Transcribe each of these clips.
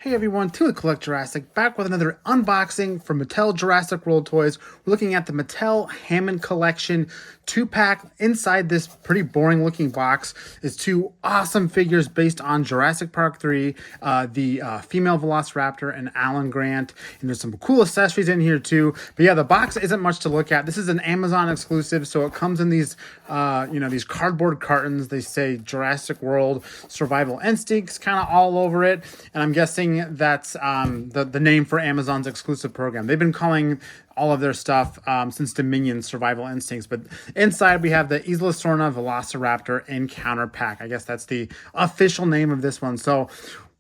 Hey everyone, to the Collect Jurassic, back with another unboxing from Mattel Jurassic World Toys. We're looking at the Mattel Hammond Collection 2-pack. Inside this pretty boring looking box is two awesome figures based on Jurassic Park 3, the female Velociraptor and Alan Grant. And there's some cool accessories in here too. But yeah, the box isn't much to look at. This is an Amazon exclusive, so it comes in these, these cardboard cartons. They say Jurassic World Survival Instincts kind of all over it. And I'm guessing that's the name for Amazon's exclusive program. They've been calling all of their stuff since Dominion Survival Instincts. But inside we have the Isla Sorna Velociraptor Encounter Pack. I guess that's the official name of this one. So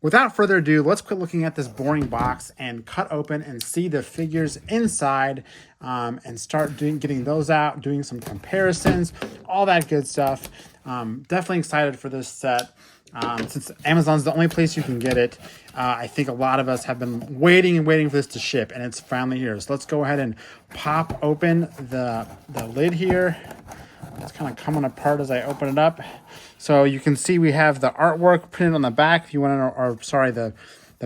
without further ado, let's quit looking at this boring box and cut open and see the figures inside and start getting those out, doing some comparisons, all that good stuff. Definitely excited for this set. Since Amazon's the only place you can get it, I think a lot of us have been waiting and waiting for this to ship, and it's finally here. So let's go ahead and pop open the lid here. It's kind of coming apart as I open it up. So you can see we have the artwork printed on the back. If you want to know, or sorry, the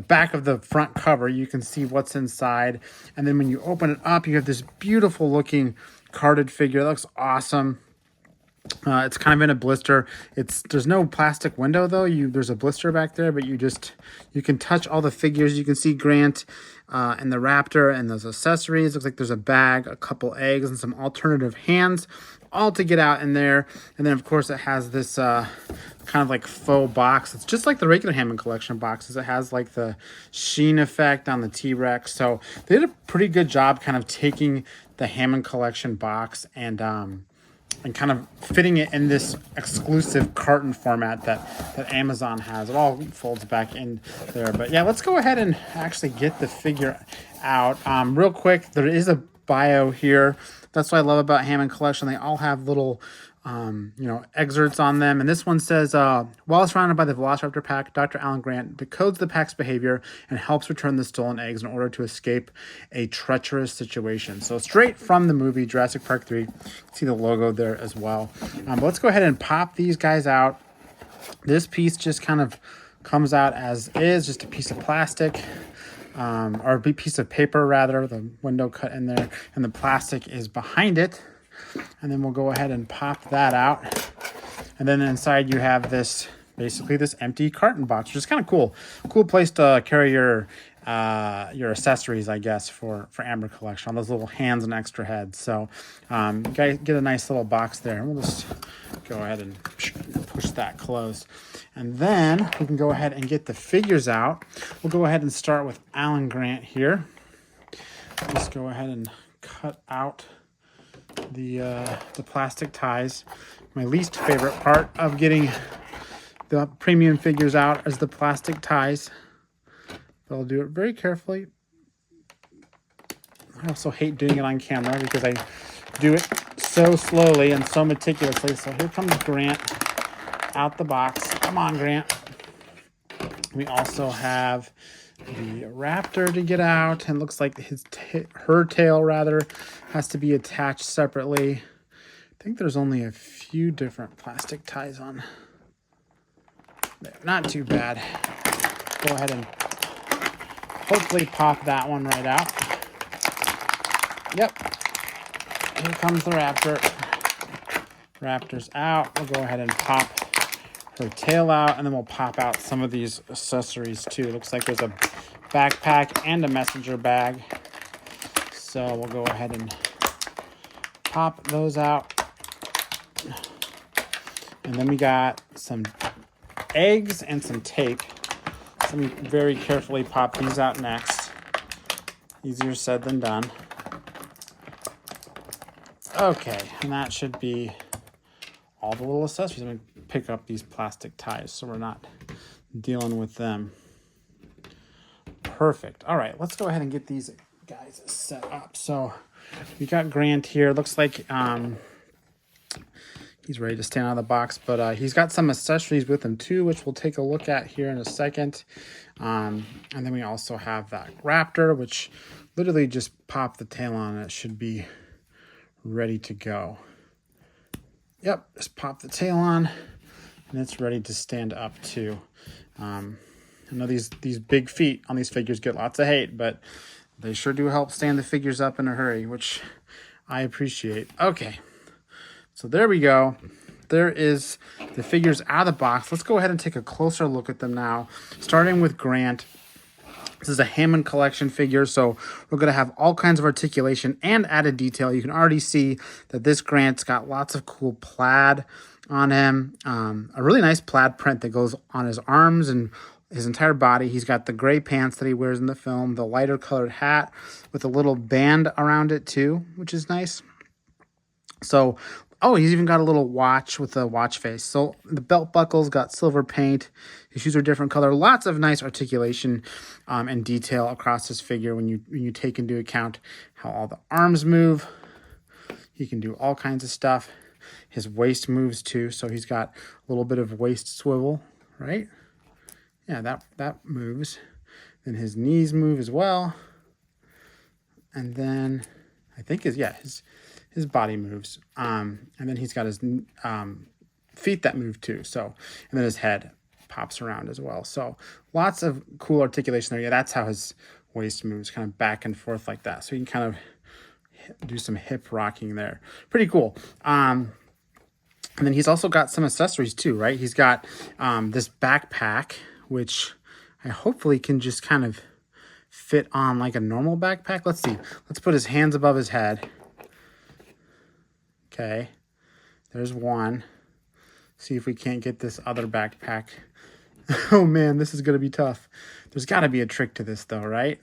back of the front cover, you can see what's inside. And then when you open it up, you have this beautiful looking carded figure. It looks awesome. It's kind of in a blister. There's no plastic window though. There's a blister back there, but you can touch all the figures. You can see Grant and the Raptor and those accessories. Looks like there's a bag, a couple eggs, and some alternative hands, all to get out in there. And then of course it has this kind of like faux box. It's just like the regular Hammond collection boxes. It has like the sheen effect on the T-Rex. So they did a pretty good job kind of taking the Hammond collection box and kind of fitting it in this exclusive carton format that Amazon has. It all folds back in there. But yeah, let's go ahead and actually get the figure out. Real quick, there is a bio here. That's what I love about Hammond Collection. They all have little excerpts on them. And this one says, while surrounded by the Velociraptor pack, Dr. Alan Grant decodes the pack's behavior and helps return the stolen eggs in order to escape a treacherous situation. So straight from the movie Jurassic Park 3. You can see the logo there as well. But let's go ahead and pop these guys out. This piece just kind of comes out as is, just a piece of plastic. Or a piece of paper rather, the window cut in there, and the plastic is behind it. And then we'll go ahead and pop that out. And then inside you have this, basically this empty carton box, which is kind of cool. Cool place to carry your accessories, I guess, for Amber Collection, all those little hands and extra heads. So you guys get a nice little box there. We'll just go ahead and push that closed. And then we can go ahead and get the figures out. We'll go ahead and start with Alan Grant here. Just go ahead and cut out the plastic ties. My least favorite part of getting the premium figures out is the plastic ties. But I'll do it very carefully. I also hate doing it on camera because I do it so slowly and so meticulously. So here comes Grant out the box. Come on, Grant. We also have the Raptor to get out, and looks like her tail rather has to be attached separately. I think there's only a few different plastic ties on there. Not too bad. Go ahead and hopefully pop that one right out. Yep. Here comes the Raptor. Raptor's out. We'll go ahead and pop her tail out, and then we'll pop out some of these accessories too. Looks like there's a backpack and a messenger bag. So we'll go ahead and pop those out. And then we got some eggs and some tape. Let me very carefully pop these out next. Easier said than done. Okay, and that should be all the little accessories. I'm going to pick up these plastic ties so we're not dealing with them. Perfect. All right, let's go ahead and get these guys set up. So we got Grant here. Looks like he's ready to stand out of the box, but he's got some accessories with him too, which we'll take a look at here in a second. And then we also have that Raptor, which literally just pop the tail on and it should be ready to go. Yep, just pop the tail on and it's ready to stand up too. I know these big feet on these figures get lots of hate, but they sure do help stand the figures up in a hurry, which I appreciate. Okay, so there we go. There is the figures out of the box. Let's go ahead and take a closer look at them now, starting with Grant. This is a Hammond collection figure, so we're going to have all kinds of articulation and added detail. You can already see that this Grant's got lots of cool plaid on him. A really nice plaid print that goes on his arms and his entire body. He's got the gray pants that he wears in the film, the lighter colored hat with a little band around it too, which is nice. So, oh, he's even got a little watch with a watch face. So the belt buckle's got silver paint. His shoes are different color. Lots of nice articulation and detail across this figure when you take into account how all the arms move. He can do all kinds of stuff. His waist moves too, so he's got a little bit of waist swivel, right? Yeah, that moves. Then his knees move as well. And then I think his body moves. And then he's got his feet that move too. So, and then his head pops around as well. So lots of cool articulation there. Yeah, that's how his waist moves, kind of back and forth like that. So you can kind of do some hip rocking there. Pretty cool. And then he's also got some accessories too, right? He's got this backpack, which I hopefully can just kind of fit on like a normal backpack. Let's see. Let's put his hands above his head. Okay, there's one. See if we can't get this other backpack. Oh man, this is gonna be tough. There's gotta be a trick to this though, right?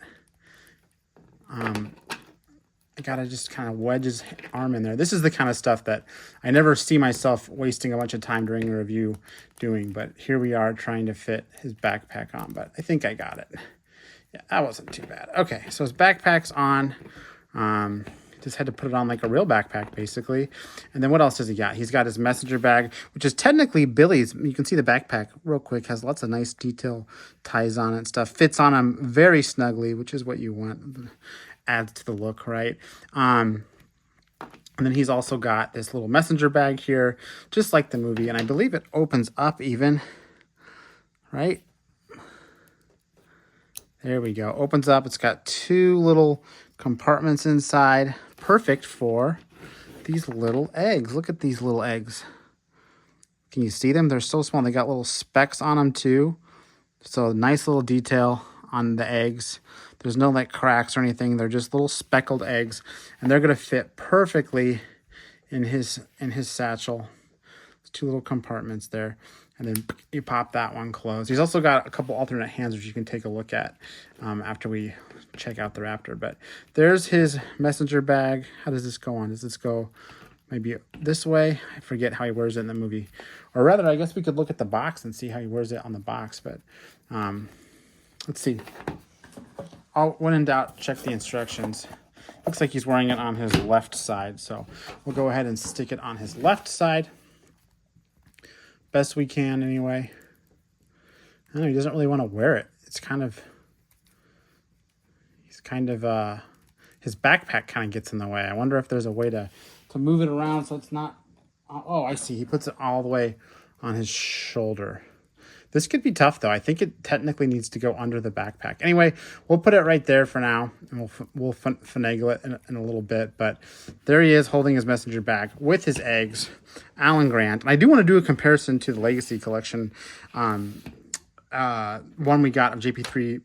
I gotta just kind of wedge his arm in there. This is the kind of stuff that I never see myself wasting a bunch of time during a review doing, but here we are trying to fit his backpack on, but I think I got it. Yeah, that wasn't too bad. Okay, so his backpack's on. Just had to put it on like a real backpack, basically. And then what else does he got? He's got his messenger bag, which is technically Billy's. You can see the backpack real quick. Has lots of nice detail ties on it and stuff. Fits on him very snugly, which is what you want. Adds to the look, right? And then he's also got this little messenger bag here, just like the movie. And I believe it opens up even, right? There we go. Opens up. It's got two little compartments inside. Perfect for these little eggs. Look at these little eggs. Can you see them? They're so small. They got little specks on them too. So nice little detail on the eggs. There's no like cracks or anything. They're just little speckled eggs, and they're gonna fit perfectly in his satchel. There's two little compartments there, and then you pop that one closed. He's also got a couple alternate hands which you can take a look at after we check out the Raptor. But there's his messenger bag. How does this go on? Does this go maybe this way? I forget how he wears it in the movie. Or rather, I guess we could look at the box and see how he wears it on the box. But let's see. When in doubt, check the instructions. Looks like he's wearing it on his left side. So we'll go ahead and stick it on his left side. Best we can anyway. I know he doesn't really want to wear it. It's kind of... his backpack kind of gets in the way. I wonder if there's a way to move it around so it's not... Oh, I see. He puts it all the way on his shoulder. This could be tough, though. I think it technically needs to go under the backpack. Anyway, we'll put it right there for now, and we'll finagle it in a little bit. But there he is holding his messenger bag with his eggs, Alan Grant. And I do want to do a comparison to the Legacy Collection one we got of JP3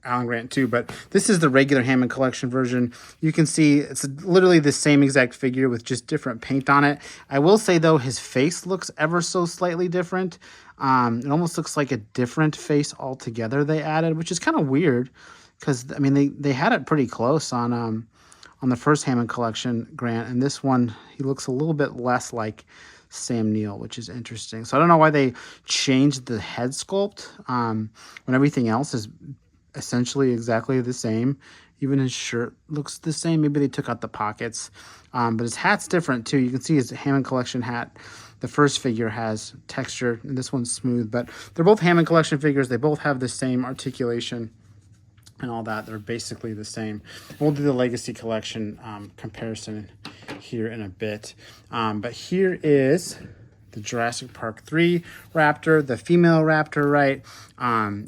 Alan Grant too, but this is the regular Hammond Collection version. You can see it's literally the same exact figure with just different paint on it. I will say though, his face looks ever so slightly different. It almost looks like a different face altogether they added, which is kind of weird because I mean they had it pretty close on the first Hammond Collection Grant, and this one he looks a little bit less like Sam Neill, which is interesting. So I don't know why they changed the head sculpt when everything else is essentially exactly the same. Even his shirt looks the same. Maybe they took out the pockets, but his hat's different too. You can see his Hammond Collection hat. The first figure has texture, and this one's smooth, but they're both Hammond Collection figures. They both have the same articulation and all that. They're basically the same. We'll do the Legacy Collection comparison here in a bit. But here is the Jurassic Park 3 Raptor, the female Raptor, right?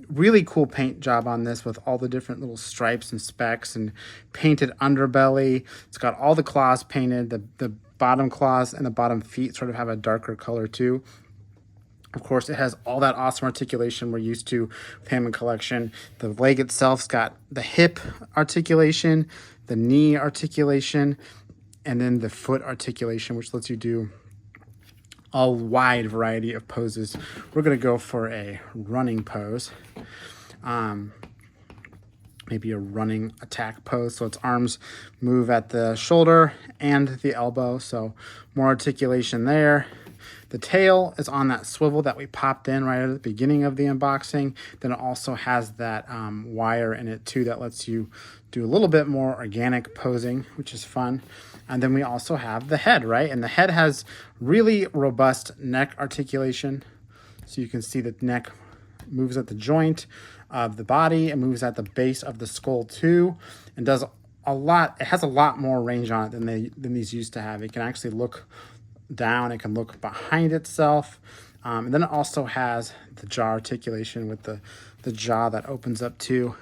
Really cool paint job on this with all the different little stripes and specks and painted underbelly. It's got all the claws painted. The bottom claws and the bottom feet sort of have a darker color too. Of course, it has all that awesome articulation we're used to with Hammond Collection. The leg itself's got the hip articulation, the knee articulation, and then the foot articulation, which lets you do a wide variety of poses. We're going to go for a running pose. Maybe a running attack pose. So its arms move at the shoulder and the elbow. So more articulation there. The tail is on that swivel that we popped in right at the beginning of the unboxing. Then it also has that wire in it too that lets you do a little bit more organic posing, which is fun. And then we also have the head, right? And the head has really robust neck articulation. So you can see the neck moves at the joint of the body and moves at the base of the skull too, and does a lot. It has a lot more range on it than these used to have. It can actually look down, it can look behind itself, and then it also has the jaw articulation with the jaw that opens up too.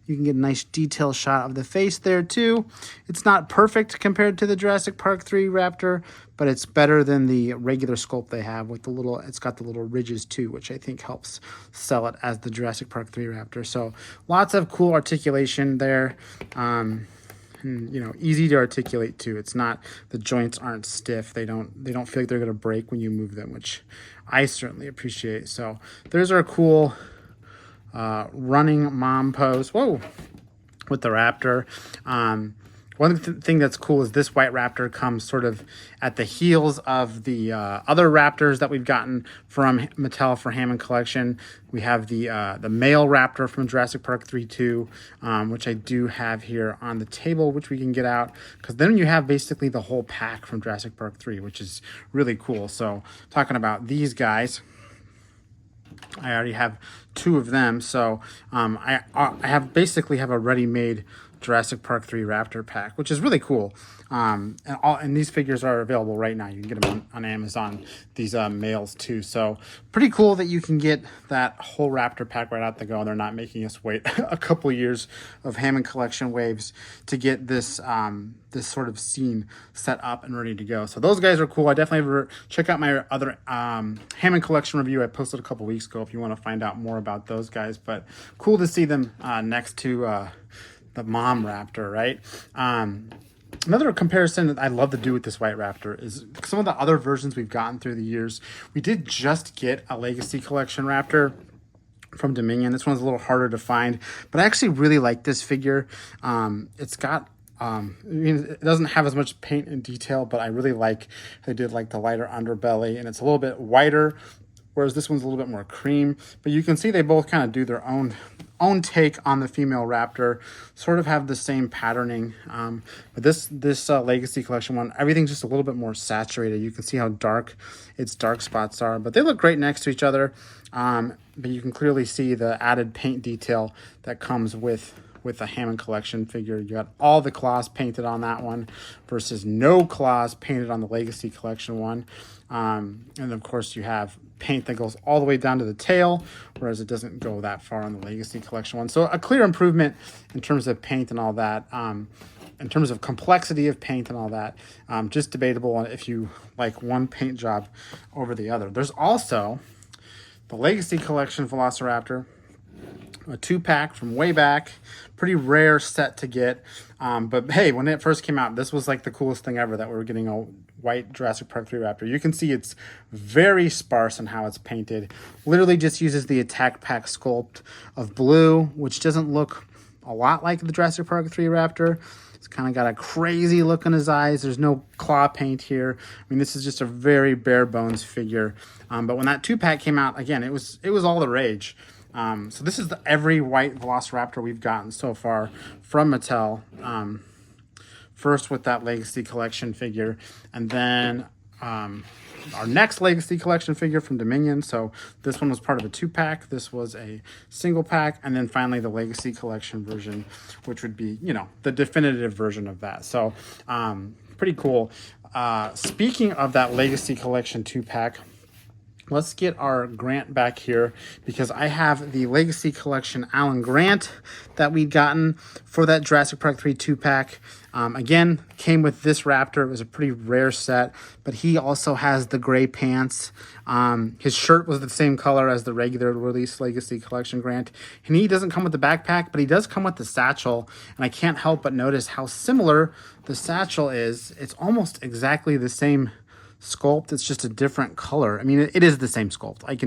You can get a nice detail shot of the face there too. It's not perfect compared to the Jurassic Park 3 Raptor, but it's better than the regular sculpt they have with the little, it's got the little ridges too, which I think helps sell it as the Jurassic Park 3 Raptor. So lots of cool articulation there. And, you know, easy to articulate too. It's not, the joints aren't stiff. They don't feel like they're going to break when you move them, which I certainly appreciate. So there's our cool running mom pose. Whoa, with the Raptor. One thing that's cool is this white Raptor comes sort of at the heels of the other Raptors that we've gotten from Mattel for Hammond Collection. We have the male Raptor from Jurassic Park 3 2, which I do have here on the table, which we can get out, because then you have basically the whole pack from Jurassic Park 3, which is really cool. So talking about these guys, I already have two of them, so I basically have a ready-made Jurassic Park 3 Raptor pack, which is really cool. And these figures are available right now. You can get them on Amazon, these males too. So pretty cool that you can get that whole Raptor pack right out the go. They're not making us wait a couple years of Hammond Collection waves to get this this sort of scene set up and ready to go. So those guys are cool. I definitely check out my other Hammond Collection review I posted a couple weeks ago if you want to find out more about those guys. But cool to see them next to the mom Raptor, right? Another comparison that I love to do with this white Raptor is some of the other versions we've gotten through the years. We did just get a Legacy Collection Raptor from Dominion. This one's a little harder to find, but I actually really like this figure. It's got, I mean, it doesn't have as much paint and detail, but I really like, they did like the lighter underbelly, and it's a little bit whiter, whereas this one's a little bit more cream. But you can see they both kind of do their own take on the female Raptor, sort of have the same patterning. But this Legacy Collection one, everything's just a little bit more saturated. You can see how dark its dark spots are, but they look great next to each other. But you can clearly see the added paint detail that comes with the Hammond Collection figure. You got all the claws painted on that one versus no claws painted on the Legacy Collection one. And of course you have paint that goes all the way down to the tail, whereas it doesn't go that far on the Legacy Collection one. So a clear improvement in terms of paint and all that. In terms of complexity of paint and all that, just debatable if you like one paint job over the other. There's also the Legacy Collection Velociraptor, a 2-pack from way back, pretty rare set to get. But hey, when it first came out, this was like the coolest thing ever that we were getting a white Jurassic Park 3 Raptor. You can see it's very sparse on how it's painted. Literally just uses the Attack Pack sculpt of blue, which doesn't look a lot like the Jurassic Park 3 Raptor. It's kind of got a crazy look in his eyes. There's no claw paint here. I mean, this is just a very bare bones figure. But when that 2-pack came out, again, it was all the rage. So this is every white Velociraptor we've gotten so far from Mattel. First with that Legacy Collection figure, and then our next Legacy Collection figure from Dominion. So this one was part of a 2-pack. This was a single pack, and then finally the Legacy Collection version, which would be, you know, the definitive version of that. So pretty cool. Speaking of that Legacy Collection 2-pack, let's get our Grant back here, because I have the Legacy Collection Alan Grant that we'd gotten for that Jurassic Park 3 2-pack. Again, came with this Raptor. It was a pretty rare set, but he also has the gray pants. His shirt was the same color as the regular release Legacy Collection Grant. And he doesn't come with the backpack, but he does come with the satchel. And I can't help but notice how similar the satchel is. It's almost exactly the same sculpt. It's just a different color. I mean, it is the same sculpt. I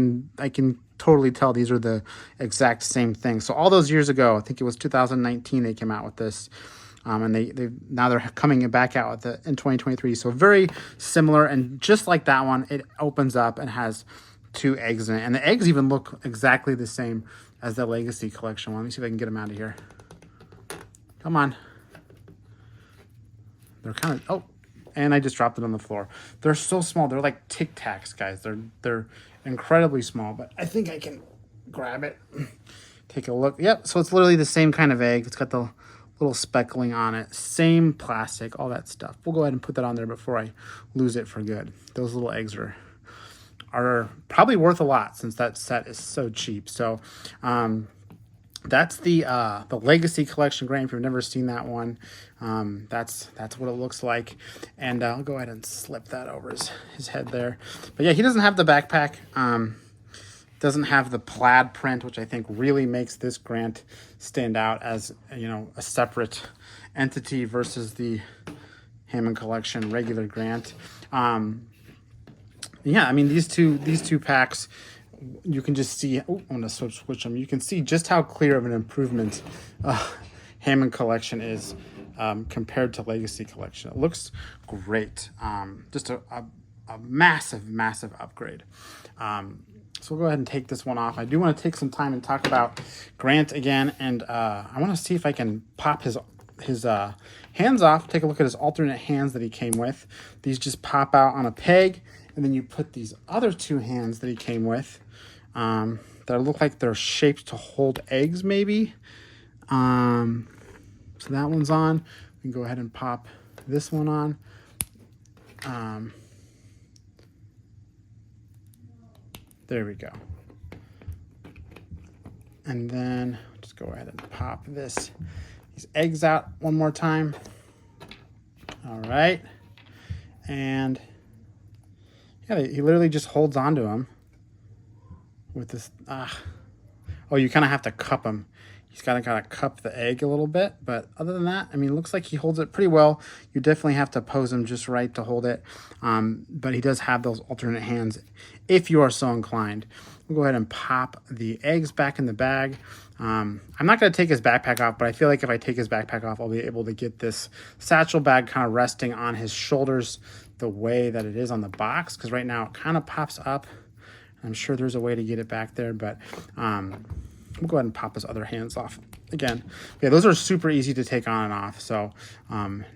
can totally tell these are the exact same thing. So all those years ago, I think it was 2019, they came out with this, and now they're coming back out with it in 2023. So very similar, and just like that one, it opens up and has 2 eggs in it, and the eggs even look exactly the same as the Legacy Collection one. Let me see if I can get them out of here. Come on. They're kind of, oh. And I just dropped it on the floor. They're so small. They're like Tic Tacs, guys. They're incredibly small, but I think I can grab it. Take a look. Yep, so it's literally the same kind of egg. It's got the little speckling on it. Same plastic, all that stuff. We'll go ahead and put that on there before I lose it for good. Those little eggs are probably worth a lot, since that set is so cheap. So that's the Legacy Collection Grant. If you've never seen that one, that's what it looks like. And I'll go ahead and slip that over his head there. But yeah, he doesn't have the backpack. Doesn't have the plaid print, which I think really makes this Grant stand out as, you know, a separate entity versus the Hammond Collection regular Grant. Yeah, I mean, these two packs, you can just see, oh, I'm going to switch them. You can see just how clear of an improvement Hammond Collection is compared to Legacy Collection. It looks great. Just a massive upgrade. So we'll go ahead and take this one off. I do want to take some time and talk about Grant again, and I want to see if I can pop his hands off, take a look at his alternate hands that he came with. These just pop out on a peg, and then you put these other 2 hands that he came with that look like they're shaped to hold eggs, maybe. So that one's on. We can go ahead and pop this one on. There we go. And then just go ahead and pop these eggs out one more time. All right. And yeah, he literally just holds onto them with this. Oh, you kind of have to cup him. He's got to cup the egg a little bit, but other than that, I mean, it looks like he holds it pretty well. You definitely have to pose him just right to hold it, but he does have those alternate hands if you are so inclined. We'll go ahead and pop the eggs back in the bag. I'm not going to take his backpack off, but I feel like if I take his backpack off, I'll be able to get this satchel bag kind of resting on his shoulders the way that it is on the box, because right now it kind of pops up. I'm sure there's a way to get it back there, but we'll go ahead and pop his other hands off again. Yeah, those are super easy to take on and off, so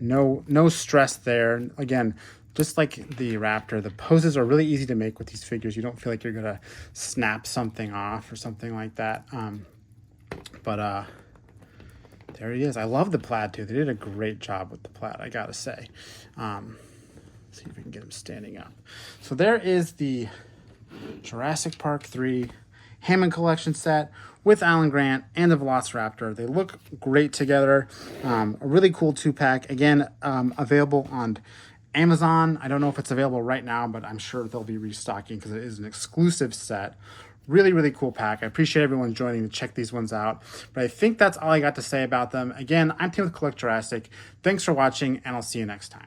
no stress there. Again, just like the Raptor, the poses are really easy to make with these figures. You don't feel like you're gonna snap something off or something like that. But there he is. I love the plaid too. They did a great job with the plaid, I gotta say. See if we can get him standing up. So there is the Jurassic Park 3 Hammond Collection set with Alan Grant and the Velociraptor. They look great together. A really cool 2-pack. Again, available on Amazon. I don't know if it's available right now, but I'm sure they'll be restocking because it is an exclusive set. Really cool pack. I appreciate everyone joining to check these ones out. But I think that's all I got to say about them. Again, I'm Tim with Collect Jurassic. Thanks for watching, and I'll see you next time.